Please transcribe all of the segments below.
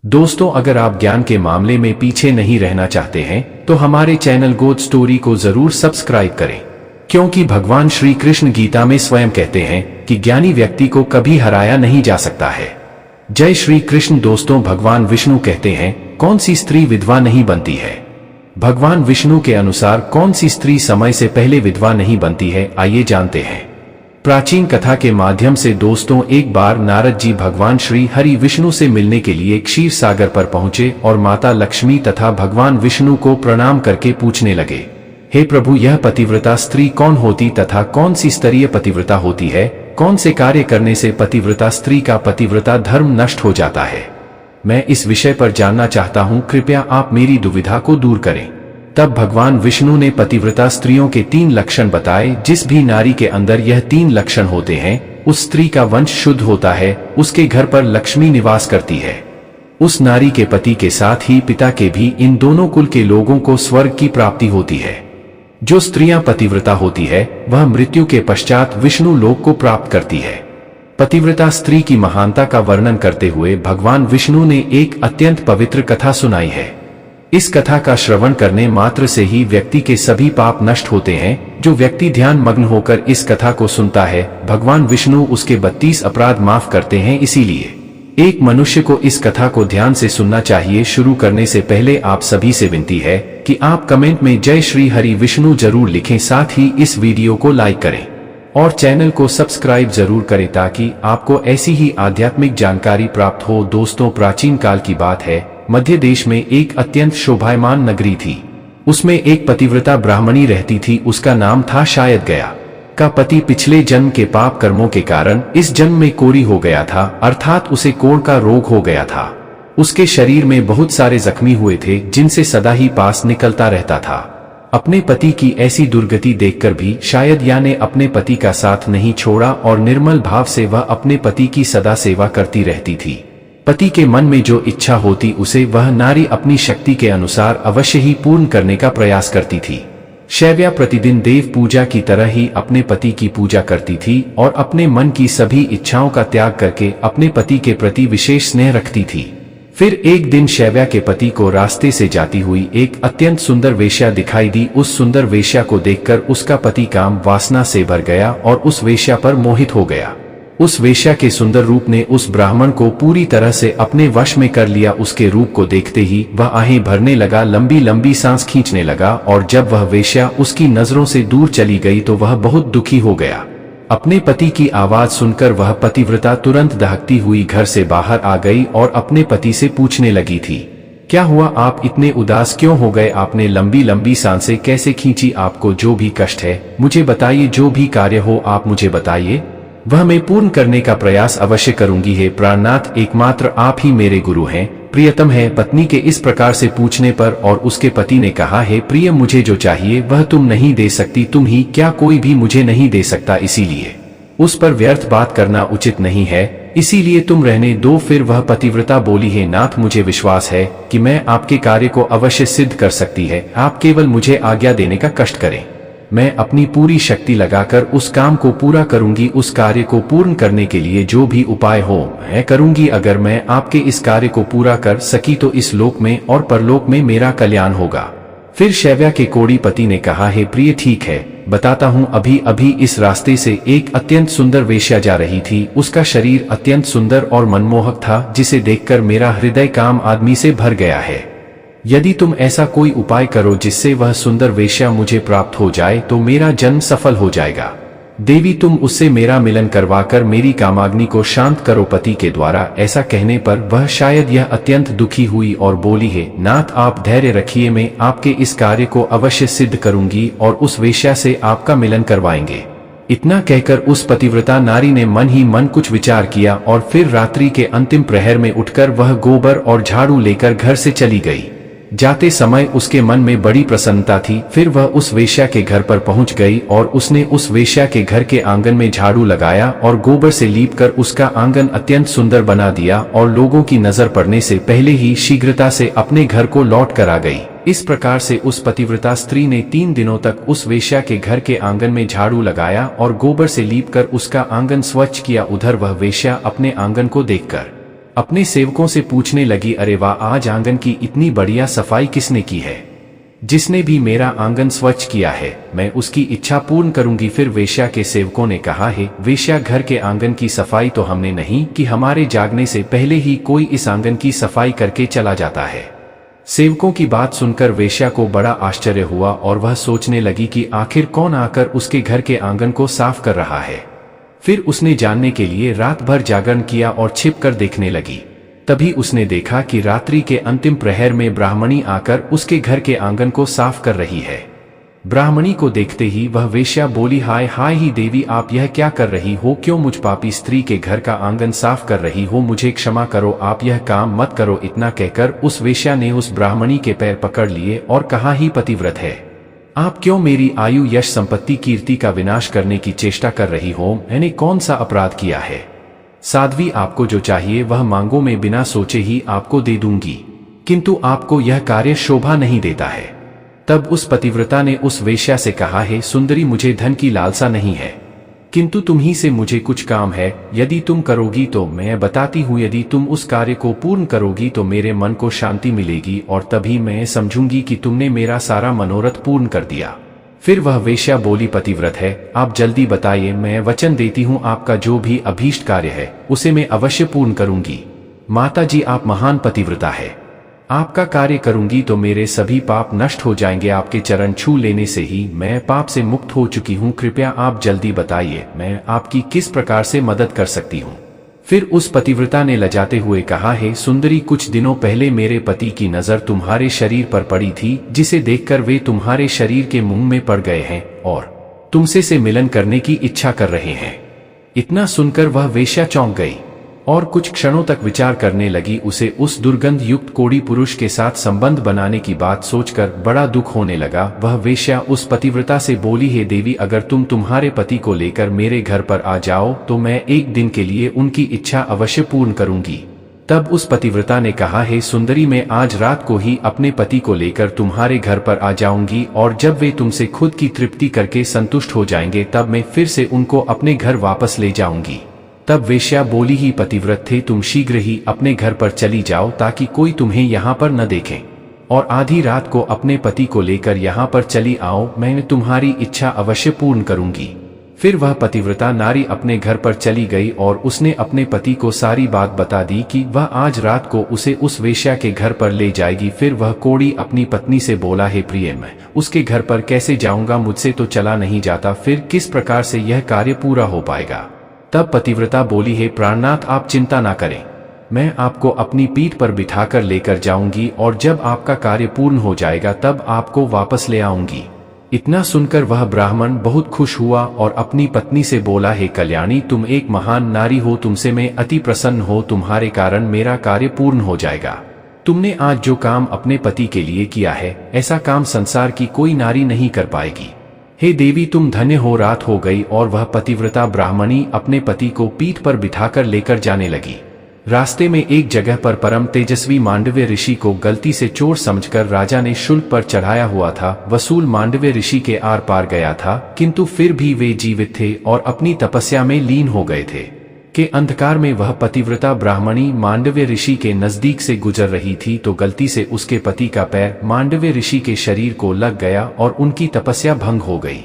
दोस्तों, अगर आप ज्ञान के मामले में पीछे नहीं रहना चाहते हैं तो हमारे चैनल गोद स्टोरी को जरूर सब्सक्राइब करें, क्योंकि भगवान श्री कृष्ण गीता में स्वयं कहते हैं कि ज्ञानी व्यक्ति को कभी हराया नहीं जा सकता है। जय श्री कृष्ण। दोस्तों, भगवान विष्णु कहते हैं, कौन सी स्त्री विधवा नहीं बनती है। भगवान विष्णु के अनुसार कौन सी स्त्री समय से पहले विधवा नहीं बनती है, आइए जानते हैं। प्राचीन कथा के माध्यम से दोस्तों, एक बार नारद जी भगवान श्री हरि विष्णु से मिलने के लिए क्षीर सागर पर पहुंचे और माता लक्ष्मी तथा भगवान विष्णु को प्रणाम करके पूछने लगे, हे प्रभु, यह पतिव्रता स्त्री कौन होती तथा कौन सी स्तरीय पतिव्रता होती है? कौन से कार्य करने से पतिव्रता स्त्री का पतिव्रता धर्म नष्ट हो जाता है? मैं इस विषय पर जानना चाहता हूं, कृपया आप मेरी दुविधा को दूर करें। तब भगवान विष्णु ने पतिव्रता स्त्रियों के 3 लक्षण बताए। जिस भी नारी के अंदर यह 3 लक्षण होते हैं, उस स्त्री का वंश शुद्ध होता है, उसके घर पर लक्ष्मी निवास करती है, उस नारी के पति के साथ ही पिता के भी, इन दोनों कुल के लोगों को स्वर्ग की प्राप्ति होती है। जो स्त्रियां पतिव्रता होती है वह मृत्यु के पश्चात विष्णु लोक को प्राप्त करती है। पतिव्रता स्त्री की महानता का वर्णन करते हुए भगवान विष्णु ने एक अत्यंत पवित्र कथा सुनाई है। इस कथा का श्रवण करने मात्र से ही व्यक्ति के सभी पाप नष्ट होते हैं। जो व्यक्ति ध्यान मग्न होकर इस कथा को सुनता है, भगवान विष्णु उसके 32 अपराध माफ करते हैं। इसीलिए एक मनुष्य को इस कथा को ध्यान से सुनना चाहिए। शुरू करने से पहले आप सभी से विनती है कि आप कमेंट में जय श्री हरि विष्णु जरूर लिखें, साथ ही इस वीडियो को लाइक करें और चैनल को सब्सक्राइब जरूर करें ताकि आपको ऐसी ही आध्यात्मिक जानकारी प्राप्त हो। दोस्तों, प्राचीन काल की बात है, मध्य देश में एक अत्यंत शोभायमान नगरी थी। उसमें एक पतिव्रता ब्राह्मणी रहती थी। उसका नाम था शायद गया। का पति पिछले जन्म के पाप कर्मों के कारण इस जन्म में कोढ़ी हो गया था, अर्थात उसे कोढ़ का रोग हो गया था। उसके शरीर में बहुत सारे जख्मी हुए थे जिनसे सदा ही पास निकलता रहता था। अपने पति की ऐसी दुर्गति देखकर भी शायद या ने अपने पति का साथ नहीं छोड़ा और निर्मल भाव से वह अपने पति की सदा सेवा करती रहती थी। पति के मन में जो इच्छा होती उसे वह नारी अपनी शक्ति के अनुसार अवश्य ही पूर्ण करने का प्रयास करती थी। शैव्या प्रतिदिन देव पूजा की तरह ही अपने पति की पूजा करती थी और अपने मन की सभी इच्छाओं का त्याग करके अपने पति के प्रति विशेष स्नेह रखती थी। फिर एक दिन शैव्या के पति को रास्ते से जाती हुई एक अत्यंत सुंदर वेश्या दिखाई दी। उस सुंदर वेश्या को देखकर उसका पति काम वासना से भर गया और उस वेश्या पर मोहित हो गया। उस वेश्या के सुंदर रूप ने उस ब्राह्मण को पूरी तरह से अपने वश में कर लिया। उसके रूप को देखते ही वह आहें भरने लगा, लंबी लंबी सांस खींचने लगा और जब वह वेश्या उसकी नजरों से दूर चली गई तो वह बहुत दुखी हो गया। अपने पति की आवाज सुनकर वह पतिव्रता तुरंत दहकती हुई घर से बाहर आ गई और अपने पति से पूछने लगी थी, क्या हुआ, आप इतने उदास क्यों हो गए? आपने लंबी लंबी सांसें कैसे खींची? आपको जो भी कष्ट है मुझे बताइए, जो भी कार्य हो आप मुझे बताइए, वह मैं पूर्ण करने का प्रयास अवश्य करूंगी। हे प्राणनाथ, एकमात्र आप ही मेरे गुरु हैं, प्रियतम है। पत्नी के इस प्रकार से पूछने पर और उसके पति ने कहा, हे प्रिय, मुझे जो चाहिए वह तुम नहीं दे सकती, तुम ही क्या, कोई भी मुझे नहीं दे सकता, इसीलिए उस पर व्यर्थ बात करना उचित नहीं है, इसीलिए तुम रहने दो। फिर वह पतिव्रता बोली, हे नाथ, मुझे विश्वास है कि मैं आपके कार्य को अवश्य सिद्ध कर सकती है, आप केवल मुझे आज्ञा देने का कष्ट करें। मैं अपनी पूरी शक्ति लगाकर उस काम को पूरा करूंगी। उस कार्य को पूर्ण करने के लिए जो भी उपाय हो मैं करूंगी। अगर मैं आपके इस कार्य को पूरा कर सकी तो इस लोक में और परलोक में मेरा कल्याण होगा। फिर शैव्या के कोढ़ी पति ने कहा, हे प्रिय, ठीक है, बताता हूं। अभी अभी इस रास्ते से एक अत्यंत सुंदर वेश्या जा रही थी। उसका शरीर अत्यंत सुंदर और मनमोहक था, जिसे देखकर मेरा हृदय काम आदमी से भर गया है। यदि तुम ऐसा कोई उपाय करो जिससे वह सुंदर वेश्या मुझे प्राप्त हो जाए तो मेरा जन्म सफल हो जाएगा। देवी, तुम उससे मेरा मिलन करवाकर मेरी कामाग्नि को शांत करो। पति के द्वारा ऐसा कहने पर वह शायद यह अत्यंत दुखी हुई और बोली, है नाथ, आप धैर्य रखिए, मैं आपके इस कार्य को अवश्य सिद्ध करूंगी और उस वेश्या से आपका मिलन करवाएंगे। इतना कहकर उस पतिव्रता नारी ने मन ही मन कुछ विचार किया और फिर रात्रि के अंतिम प्रहर में उठकर वह गोबर और झाड़ू लेकर घर से चली गई। जाते समय उसके मन में बड़ी प्रसन्नता थी। फिर वह उस वेश्या के घर पर पहुंच गई और उसने उस वेश्या के घर के आंगन में झाड़ू लगाया और गोबर से लीपकर उसका आंगन अत्यंत सुंदर बना दिया और लोगों की नजर पड़ने से पहले ही शीघ्रता से अपने घर को लौट कर आ गई। इस प्रकार से उस पतिव्रता स्त्री ने 3 दिनों तक उस वेश्या के घर के आंगन में झाड़ू लगाया और गोबर से लीपकर उसका आंगन स्वच्छ किया। उधर वह वेश्या अपने आंगन को देखकर अपने सेवकों से पूछने लगी, अरे वाह, आज आंगन की इतनी बढ़िया सफाई किसने की है? जिसने भी मेरा आंगन स्वच्छ किया है, मैं उसकी इच्छा पूर्ण करूंगी। फिर वेश्या के सेवकों ने कहा, है वेश्या, घर के आंगन की सफाई तो हमने नहीं कि, हमारे जागने से पहले ही कोई इस आंगन की सफाई करके चला जाता है। सेवकों की बात सुनकर वेश्या को बड़ा आश्चर्य हुआ और वह सोचने लगी कि आखिर कौन आकर उसके घर के आंगन को साफ कर रहा है। फिर उसने जानने के लिए रात भर जागरण किया और छिप कर देखने लगी। तभी उसने देखा कि रात्रि के अंतिम प्रहर में ब्राह्मणी आकर उसके घर के आंगन को साफ कर रही है। ब्राह्मणी को देखते ही वह वेश्या बोली, हाय हाय ही देवी, आप यह क्या कर रही हो? क्यों मुझ पापी स्त्री के घर का आंगन साफ कर रही हो? मुझे क्षमा करो, आप यह काम मत करो। इतना कहकर उस वेश्या ने उस ब्राह्मणी के पैर पकड़ लिए और कहा, ही पतिव्रत है, आप क्यों मेरी आयु, यश, संपत्ति, कीर्ति का विनाश करने की चेष्टा कर रही हो? मैंने कौन सा अपराध किया है? साध्वी, आपको जो चाहिए वह मांगो, मैं बिना सोचे ही आपको दे दूंगी, किंतु आपको यह कार्य शोभा नहीं देता है। तब उस पतिव्रता ने उस वेश्या से कहा, है सुंदरी, मुझे धन की लालसा नहीं है, किंतु तुम्ही से मुझे कुछ काम है। यदि तुम करोगी तो मैं बताती हूँ, यदि तुम उस कार्य को पूर्ण करोगी तो मेरे मन को शांति मिलेगी और तभी मैं समझूंगी कि तुमने मेरा सारा मनोरथ पूर्ण कर दिया। फिर वह वेश्या बोली, पतिव्रत है, आप जल्दी बताइए, मैं वचन देती हूँ आपका जो भी अभीष्ट कार्य है उसे मैं अवश्य पूर्ण करूंगी। माता जी, आप महान पतिव्रता है, आपका कार्य करूंगी तो मेरे सभी पाप नष्ट हो जाएंगे। आपके चरण छू लेने से ही मैं पाप से मुक्त हो चुकी हूँ। कृपया आप जल्दी बताइए, मैं आपकी किस प्रकार से मदद कर सकती हूँ? फिर उस पतिव्रता ने लजाते हुए कहा, है सुंदरी, कुछ दिनों पहले मेरे पति की नजर तुम्हारे शरीर पर पड़ी थी, जिसे देखकर वे तुम्हारे शरीर के मुंह में पड़ गए हैं और तुमसे से मिलन करने की इच्छा कर रहे हैं। इतना सुनकर वह वेश्या चौंक गई और कुछ क्षणों तक विचार करने लगी। उसे उस दुर्गंध युक्त कोढ़ी पुरुष के साथ संबंध बनाने की बात सोचकर बड़ा दुख होने लगा। वह वेश्या उस पतिव्रता से बोली, हे देवी, अगर तुम तुम्हारे पति को लेकर मेरे घर पर आ जाओ तो मैं एक दिन के लिए उनकी इच्छा अवश्य पूर्ण करूंगी। तब उस पतिव्रता ने कहा, हे सुंदरी, मैं आज रात को ही अपने पति को लेकर तुम्हारे घर पर आ जाऊंगी और जब वे तुमसे खुद की तृप्ति करके संतुष्ट हो जाएंगे तब मैं फिर से उनको अपने घर वापस ले जाऊंगी। तब वेश्या बोली, ही पतिव्रत थे, तुम शीघ्र ही अपने घर पर चली जाओ ताकि कोई तुम्हें यहाँ पर न देखे और आधी रात को अपने पति को लेकर यहाँ पर चली आओ, मैं तुम्हारी इच्छा अवश्य पूर्ण करूंगी। फिर वह पतिव्रता नारी अपने घर पर चली गई और उसने अपने पति को सारी बात बता दी कि वह आज रात को उसे उस वेश्या के घर पर ले जाएगी। फिर वह कोढ़ी अपनी पत्नी से बोला, हे प्रिय, मैं उसके घर पर कैसे जाऊंगा? मुझसे तो चला नहीं जाता, फिर किस प्रकार से यह कार्य पूरा हो पाएगा? तब पतिव्रता बोली, हे प्राणनाथ, आप चिंता ना करें, मैं आपको अपनी पीठ पर बिठाकर लेकर जाऊंगी और जब आपका कार्य पूर्ण हो जाएगा तब आपको वापस ले आऊंगी। इतना सुनकर वह ब्राह्मण बहुत खुश हुआ और अपनी पत्नी से बोला, हे कल्याणी, तुम एक महान नारी हो, तुमसे मैं अति प्रसन्न हो, तुम्हारे कारण मेरा कार्य पूर्ण हो जाएगा। तुमने आज जो काम अपने पति के लिए किया है, ऐसा काम संसार की कोई नारी नहीं कर पाएगी। हे देवी, तुम धन्य हो। रात हो गई और वह पतिव्रता ब्राह्मणी अपने पति को पीठ पर बिठाकर लेकर जाने लगी। रास्ते में एक जगह पर परम तेजस्वी मांडव्य ऋषि को गलती से चोर समझकर राजा ने शुल्क पर चढ़ाया हुआ था। वसूल मांडव्य ऋषि के आर पार गया था, किंतु फिर भी वे जीवित थे और अपनी तपस्या में लीन हो गए थे। के अंधकार में वह पतिव्रता ब्राह्मणी मांडव्य ऋषि के नजदीक से गुजर रही थी तो गलती से उसके पति का पैर मांडव्य ऋषि के शरीर को लग गया और उनकी तपस्या भंग हो गई।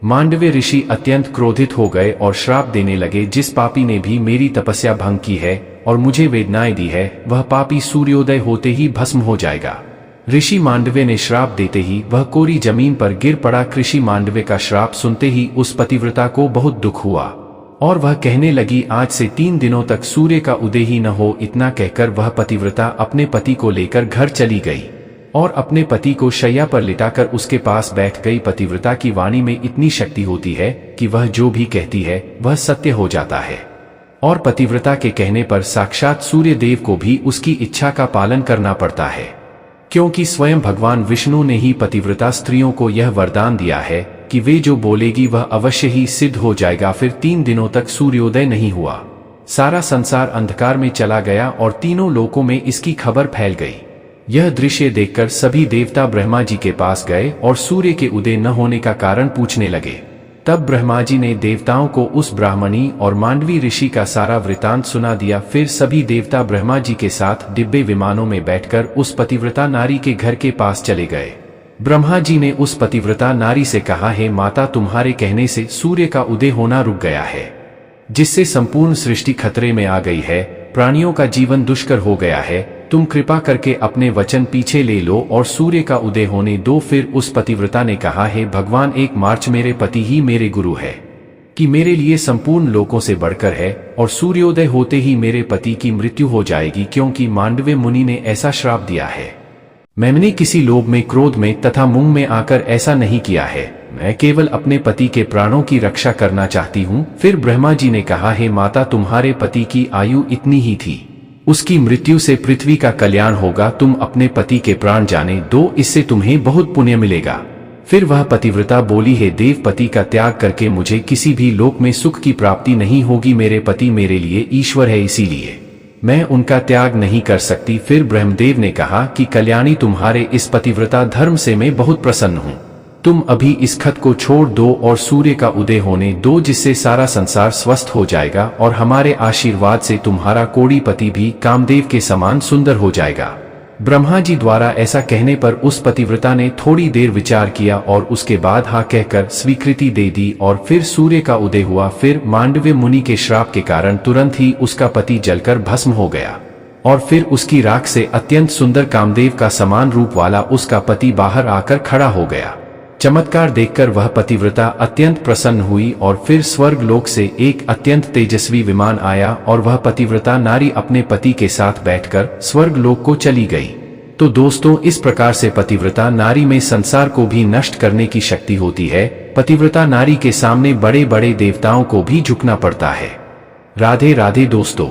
मांडव्य ऋषि अत्यंत क्रोधित हो गए और श्राप देने लगे, जिस पापी ने भी मेरी तपस्या भंग की है और मुझे वेदनाएं दी है, वह पापी सूर्योदय होते ही भस्म हो जाएगा। ऋषि मांडव्य ने श्राप देते ही वह कोरी जमीन पर गिर पड़ा। ऋषि मांडव्य का श्राप सुनते ही उस पतिव्रता को बहुत दुख हुआ और वह कहने लगी, आज से 3 दिनों तक सूर्य का उदय ही न हो। इतना कहकर वह पतिव्रता अपने पति को लेकर घर चली गई और अपने पति को शैया पर लिटाकर उसके पास बैठ गई। पतिव्रता की वाणी में इतनी शक्ति होती है कि वह जो भी कहती है वह सत्य हो जाता है और पतिव्रता के कहने पर साक्षात सूर्य देव को भी उसकी इच्छा का पालन करना पड़ता है, क्योंकि स्वयं भगवान विष्णु ने ही पतिव्रता स्त्रियों को यह वरदान दिया है कि वे जो बोलेगी वह अवश्य ही सिद्ध हो जाएगा। फिर 3 दिनों तक सूर्योदय नहीं हुआ। सारा संसार अंधकार में चला गया और तीनों लोकों में इसकी खबर फैल गई। यह दृश्य देखकर सभी देवता ब्रह्मा जी के पास गए और सूर्य के उदय न होने का कारण पूछने लगे। तब ब्रह्मा जी ने देवताओं को उस ब्राह्मणी और मांडवी ऋषि का सारा वृतांत सुना दिया। फिर सभी देवता ब्रह्मा जी के साथ दिव्य विमानों में बैठकर उस पतिव्रता नारी के घर के पास चले गए। ब्रह्मा जी ने उस पतिव्रता नारी से कहा, हे माता, तुम्हारे कहने से सूर्य का उदय होना रुक गया है, जिससे संपूर्ण सृष्टि खतरे में आ गई है। प्राणियों का जीवन दुष्कर हो गया है। तुम कृपा करके अपने वचन पीछे ले लो और सूर्य का उदय होने दो। फिर उस पतिव्रता ने कहा, हे भगवान, एक मार्च मेरे पति ही मेरे गुरु है कि मेरे लिए संपूर्ण लोकों से बढ़कर है, और सूर्योदय होते ही मेरे पति की मृत्यु हो जाएगी, क्योंकि मांडव्य मुनि ने ऐसा श्राप दिया है। मैंने किसी लोभ में, क्रोध में तथा मुंह में आकर ऐसा नहीं किया है। मैं केवल अपने पति के प्राणों की रक्षा करना चाहती हूँ। फिर ब्रह्मा जी ने कहा, हे माता, तुम्हारे पति की आयु इतनी ही थी, उसकी मृत्यु से पृथ्वी का कल्याण होगा। तुम अपने पति के प्राण जाने दो, इससे तुम्हें बहुत पुण्य मिलेगा। फिर वह पतिव्रता बोली, हे देव, पति का त्याग करके मुझे किसी भी लोक में सुख की प्राप्ति नहीं होगी। मेरे पति मेरे लिए ईश्वर है, इसीलिए मैं उनका त्याग नहीं कर सकती। फिर ब्रह्मदेव ने कहा कि कल्याणी, तुम्हारे इस पतिव्रता धर्म से मैं बहुत प्रसन्न हूँ। तुम अभी इस खत को छोड़ दो और सूर्य का उदय होने दो, जिससे सारा संसार स्वस्थ हो जाएगा, और हमारे आशीर्वाद से तुम्हारा कोड़ीपति भी कामदेव के समान सुंदर हो जाएगा। ब्रह्मा जी द्वारा ऐसा कहने पर उस पतिव्रता ने थोड़ी देर विचार किया और उसके बाद हाँ कहकर स्वीकृति दे दी, और फिर सूर्य का उदय हुआ। फिर मांडव्य मुनि के श्राप के कारण तुरंत ही उसका पति जलकर भस्म हो गया, और फिर उसकी राख से अत्यंत सुंदर कामदेव का समान रूप वाला उसका पति बाहर आकर खड़ा हो गया। चमत्कार देखकर वह पतिव्रता अत्यंत प्रसन्न हुई, और फिर स्वर्ग लोक से एक अत्यंत तेजस्वी विमान आया, और वह पतिव्रता नारी अपने पति के साथ बैठकर स्वर्ग लोक को चली गई। तो दोस्तों, इस प्रकार से पतिव्रता नारी में संसार को भी नष्ट करने की शक्ति होती है। पतिव्रता नारी के सामने बड़े बड़े देवताओं को भी झुकना पड़ता है। राधे राधे दोस्तों।